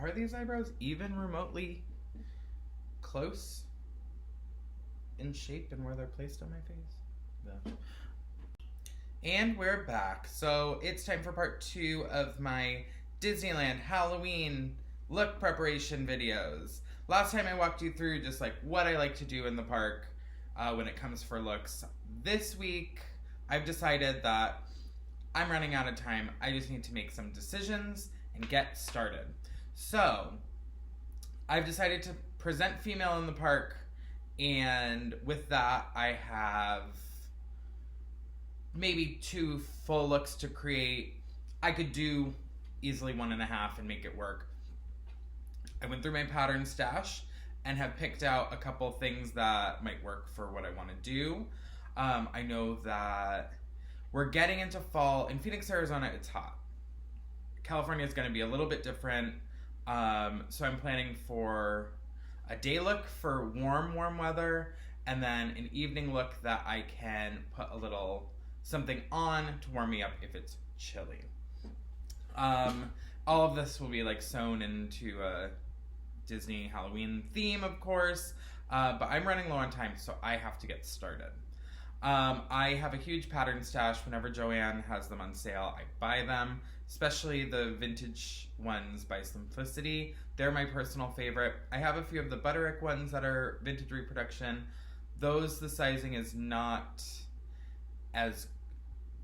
are these eyebrows even remotely close in shape and where they're placed on my face? No. And we're back. So it's time for part 2 of my Disneyland Halloween look preparation videos. Last time I walked you through just like what I like to do in the park when it comes for looks. This week I've decided that I'm running out of time. I just need to make some decisions and get started. So I've decided to present female in the park, and with that I have maybe 2 full looks to create. I could do easily 1.5 and make it work. I went through my pattern stash and have picked out a couple things that might work for what I want to do. I know that we're getting into fall. In Phoenix, Arizona, it's hot. California is going to be a little bit different. So I'm planning for a day look for warm Weather, and then an evening look that I can put a little something on to warm me up if it's chilly. All of this will be like sewn into a Disney Halloween theme, of course, but I'm running low on time, so I have to get started. I have a huge pattern stash. Whenever Joanne has them on sale, I buy them, especially the vintage ones by Simplicity. They're my personal favorite. I have a few of the Butterick ones that are vintage reproduction. Those, the sizing is not as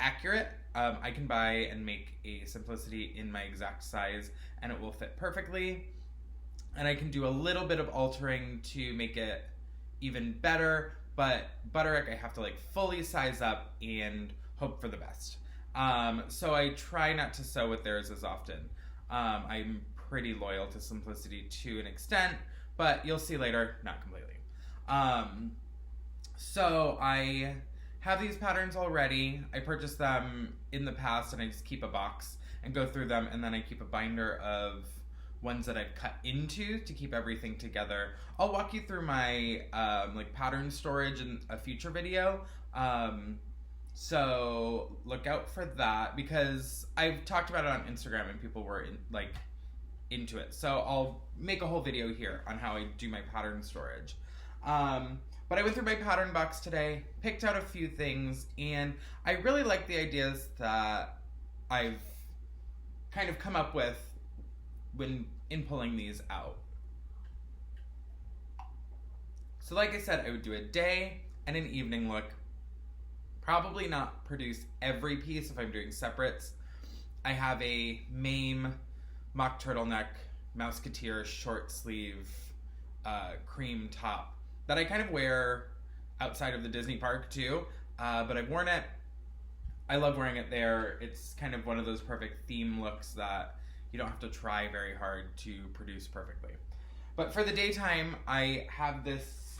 accurate. I can buy and make a Simplicity in my exact size and it will fit perfectly. And I can do a little bit of altering to make it even better, but Butterick I have to like fully size up and hope for the best. So I try not to sew with theirs as often. I'm pretty loyal to Simplicity to an extent, but you'll see later, not completely. So I have these patterns already. I purchased them in the past and I just keep a box and go through them, and then I keep a binder of ones that I've cut into to keep everything together. I'll walk you through my like pattern storage in a future video. So look out for that because I've talked about it on Instagram and people were into it. So I'll make a whole video here on how I do my pattern storage. But I went through my pattern box today, picked out a few things, and I really like the ideas that I've kind of come up with in pulling these out. So like I said, I would do a day and an evening look. Probably not produce every piece if I'm doing separates. I have a Mame mock turtleneck Mouseketeer short sleeve cream top that I kind of wear outside of the Disney park too, but I've worn it. I love wearing it there. It's kind of one of those perfect theme looks that you don't have to try very hard to produce perfectly. But for the daytime, I have this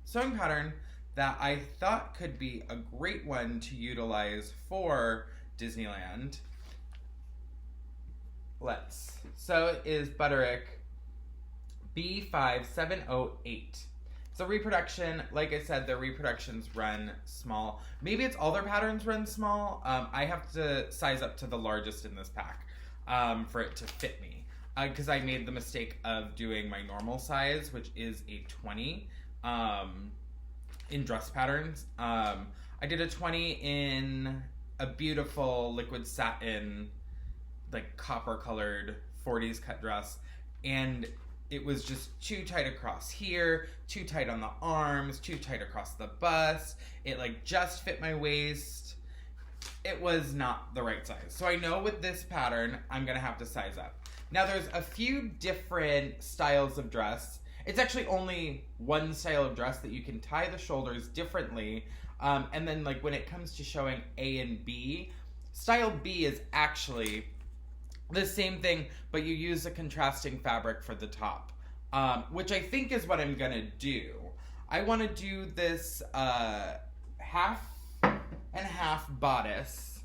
sewing pattern that I thought could be a great one to utilize for Disneyland. So it is Butterick B5708. It's a reproduction. Like I said, their reproductions run small. Maybe it's all their patterns run small. I have to size up to the largest in this pack for it to fit me. Because I made the mistake of doing my normal size, which is a 20 in dress patterns. I did a 20 in a beautiful liquid satin, like copper colored 40s cut dress, and it was just too tight across here, too tight on the arms, too tight across the bust. It like just fit my waist. It was not the right size. So I know with this pattern, I'm gonna have to size up. Now there's a few different styles of dress. It's actually only one style of dress that you can tie the shoulders differently. And then like when it comes to showing A and B, style B is actually the same thing, but you use a contrasting fabric for the top, which I think is what I'm gonna do. I wanna do this half and half bodice.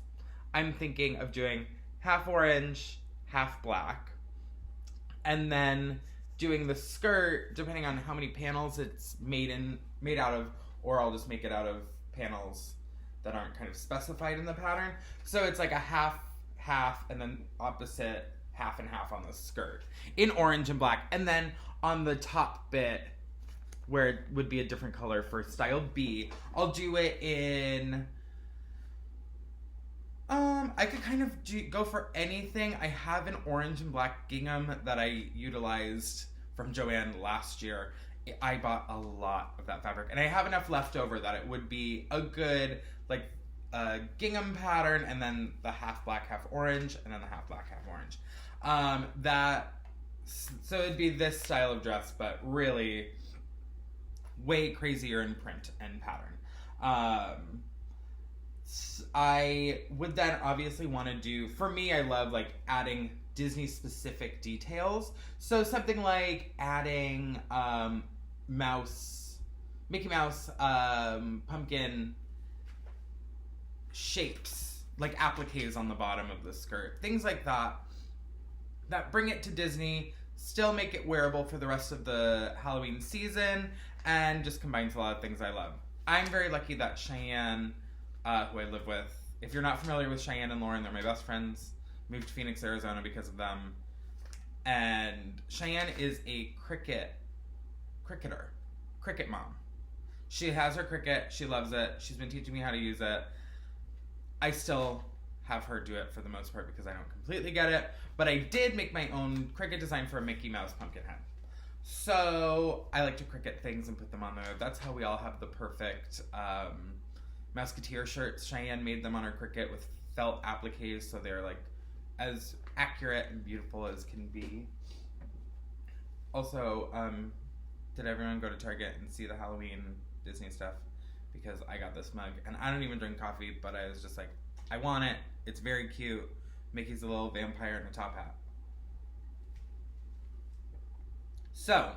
I'm thinking of doing half orange, half black, and then doing the skirt, depending on how many panels it's made out of, or I'll just make it out of panels that aren't kind of specified in the pattern. So it's like a half, and then opposite half and half on the skirt in orange and black. And then on the top bit, where it would be a different color for style B, I'll do it in... I could kind of go for anything. I have an orange and black gingham that I utilized from Joann last year. I bought a lot of that fabric, and I have enough left over that it would be a good, like, gingham pattern, and then the half black, half orange, and then the half black, half orange. So it'd be this style of dress, but really way crazier in print and pattern. I would then obviously want to do, for me, I love like adding Disney specific details. So something like adding Mickey Mouse, pumpkin shapes, like appliques on the bottom of the skirt. Things like that bring it to Disney, still make it wearable for the rest of the Halloween season, and just combines a lot of things I love. I'm very lucky that Cheyenne, who I live with, if you're not familiar with Cheyenne and Lauren, they're my best friends, moved to Phoenix, Arizona because of them. And Cheyenne is a cricket mom. She has her cricket, she loves it, she's been teaching me how to use it. I still have her do it for the most part because I don't completely get it, but I did make my own cricket design for a Mickey Mouse pumpkin head. So I like to cricket things and put them on there. That's how we all have the perfect Mouseketeer shirts. Cheyenne made them on her cricket with felt appliques, so they're like as accurate and beautiful as can be. Also, did everyone go to Target and see the Halloween Disney stuff? Because I got this mug, and I don't even drink coffee, but I was just like, I want it. It's very cute. Mickey's a little vampire in a top hat. So,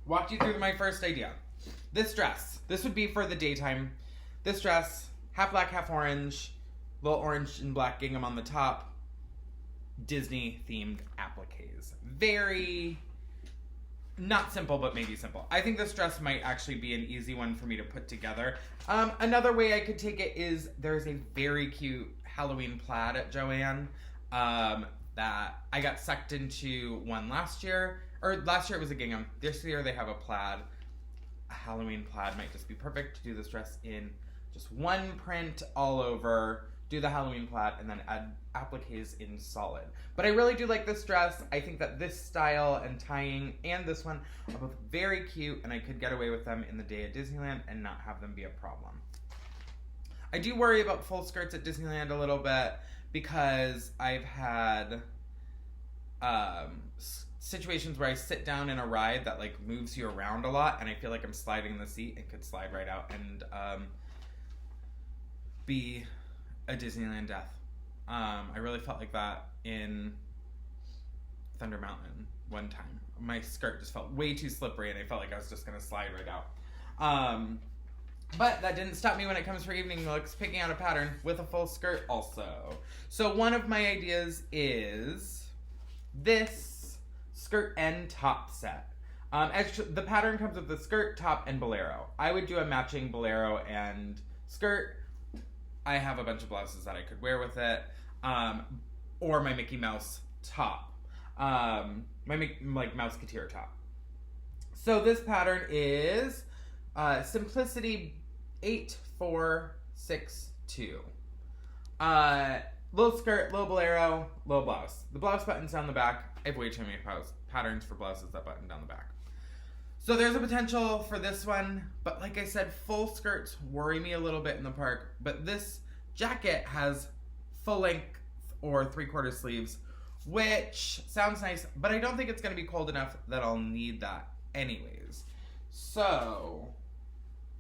walked you through my first idea. This dress. This would be for the daytime. This dress, half black, half orange, little orange and black gingham on the top, Disney-themed appliques. Very, not simple, but maybe simple. I think this dress might actually be an easy one for me to put together. Another way I could take it is there's a very cute Halloween plaid at Joann that I got sucked into one last year. Or last year it was a gingham. This year they have a plaid. A Halloween plaid might just be perfect to do this dress in just one print all over, do the Halloween plaid, and then add appliques in solid. But I really do like this dress. I think that this style and tying and this one are both very cute, and I could get away with them in the day at Disneyland and not have them be a problem. I do worry about full skirts at Disneyland a little bit because I've had situations where I sit down in a ride that like moves you around a lot, and I feel like I'm sliding in the seat and could slide right out and be a Disneyland death. I really felt like that in Thunder Mountain one time. My skirt just felt way too slippery, and I felt like I was just gonna slide right out. But that didn't stop me when it comes for evening looks, picking out a pattern with a full skirt also. So one of my ideas is this skirt and top set. Actually, the pattern comes with the skirt, top, and bolero. I would do a matching bolero and skirt. I have a bunch of blouses that I could wear with it. Or my Mickey Mouse top. My Mouseketeer top. So this pattern is Simplicity 8462. Little skirt, little bolero, little blouse. The blouse buttons down the back. I have way too many patterns for blouses that button down the back. So there's a potential for this one, but like I said, full skirts worry me a little bit in the park, but this jacket has full length or 3/4 sleeves, which sounds nice, but I don't think it's going to be cold enough that I'll need that anyways. So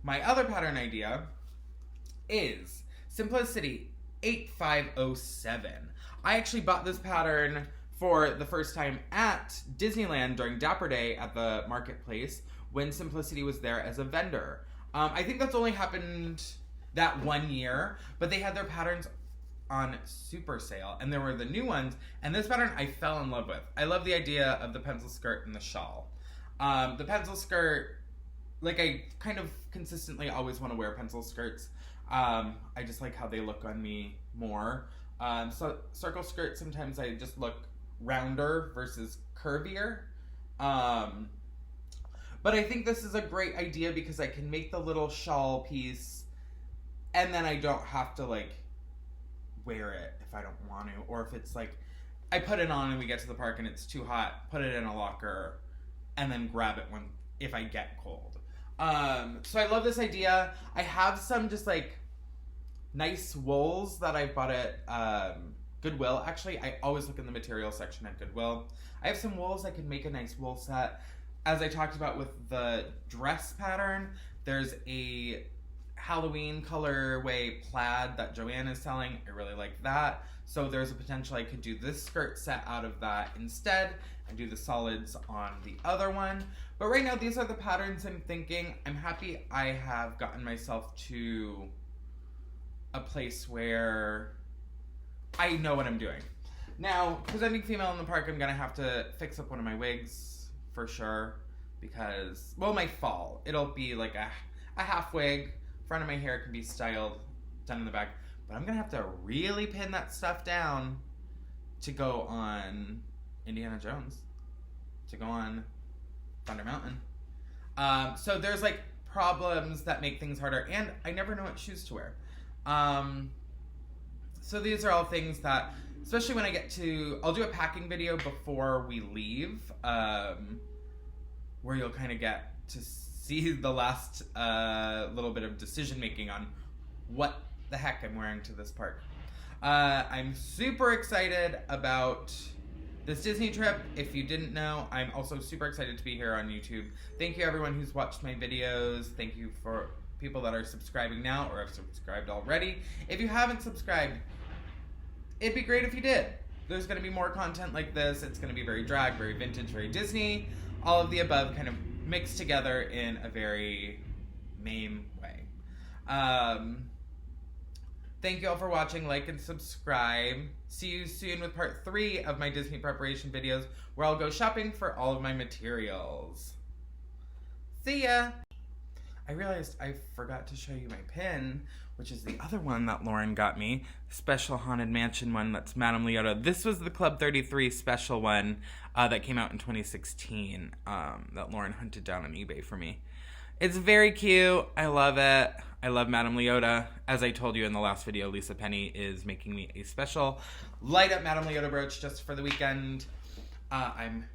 my other pattern idea is Simplicity 8507. I actually bought this pattern for the first time at Disneyland during Dapper Day at the marketplace when Simplicity was there as a vendor. I think that's only happened that one year, but they had their patterns on super sale, and there were the new ones, and this pattern I fell in love with. I love the idea of the pencil skirt and the shawl. The pencil skirt, like I kind of consistently always want to wear pencil skirts. I just like how they look on me more. So circle skirt, sometimes I just look rounder versus curvier. But I think this is a great idea because I can make the little shawl piece and then I don't have to like wear it if I don't want to, or if it's like I put it on and we get to the park and it's too hot, put it in a locker and then grab it when if I get cold. So I love this idea. I have some just like nice wools that I bought at Goodwill. Actually, I always look in the material section at Goodwill. I have some wools that can make a nice wool set. As I talked about with the dress pattern, there's a Halloween colorway plaid that Joanne is selling. I really like that. So there's a potential I could do this skirt set out of that instead and do the solids on the other one. But right now, these are the patterns I'm thinking. I'm happy I have gotten myself to a place where I know what I'm doing. Now, presenting female in the park, I'm gonna have to fix up one of my wigs for sure because, well, my fall. It'll be like a half wig. Front of my hair can be styled, done in the back. But I'm gonna have to really pin that stuff down to go on Indiana Jones, to go on Thunder Mountain. So there's like problems that make things harder, and I never know what shoes to wear. So these are all things that, especially when I get to, I'll do a packing video before we leave, where you'll kind of get to see the last little bit of decision making on what the heck I'm wearing to this park. I'm super excited about this Disney trip. If you didn't know, I'm also super excited to be here on YouTube. Thank you everyone who's watched my videos. Thank you for people that are subscribing now or have subscribed already. If you haven't subscribed, it'd be great if you did. There's going to be more content like this. It's going to be very drag, very vintage, very Disney. All of the above kind of mixed together in a very Mame way. Thank you all for watching. Like and subscribe. See you soon with part 3 of my Disney preparation videos, where I'll go shopping for all of my materials. See ya! I realized I forgot to show you my pin, which is the other one that Lauren got me. Special Haunted Mansion one that's Madame Leota. This was the Club 33 special one that came out in 2016 that Lauren hunted down on eBay for me. It's very cute. I love it. I love Madame Leota. As I told you in the last video, Lisa Penny is making me a special light up Madame Leota brooch just for the weekend. I'm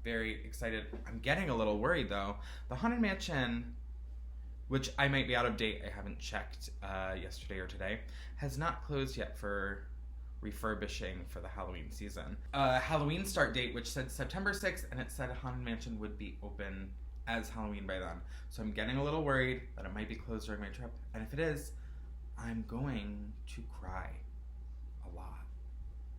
very excited. I'm getting a little worried though. The Haunted Mansion, which I might be out of date, I haven't checked yesterday or today, has not closed yet for refurbishing for the Halloween season. Halloween start date, which said September 6th, and it said Haunted Mansion would be open as Halloween by then. So I'm getting a little worried that it might be closed during my trip. And if it is, I'm going to cry a lot.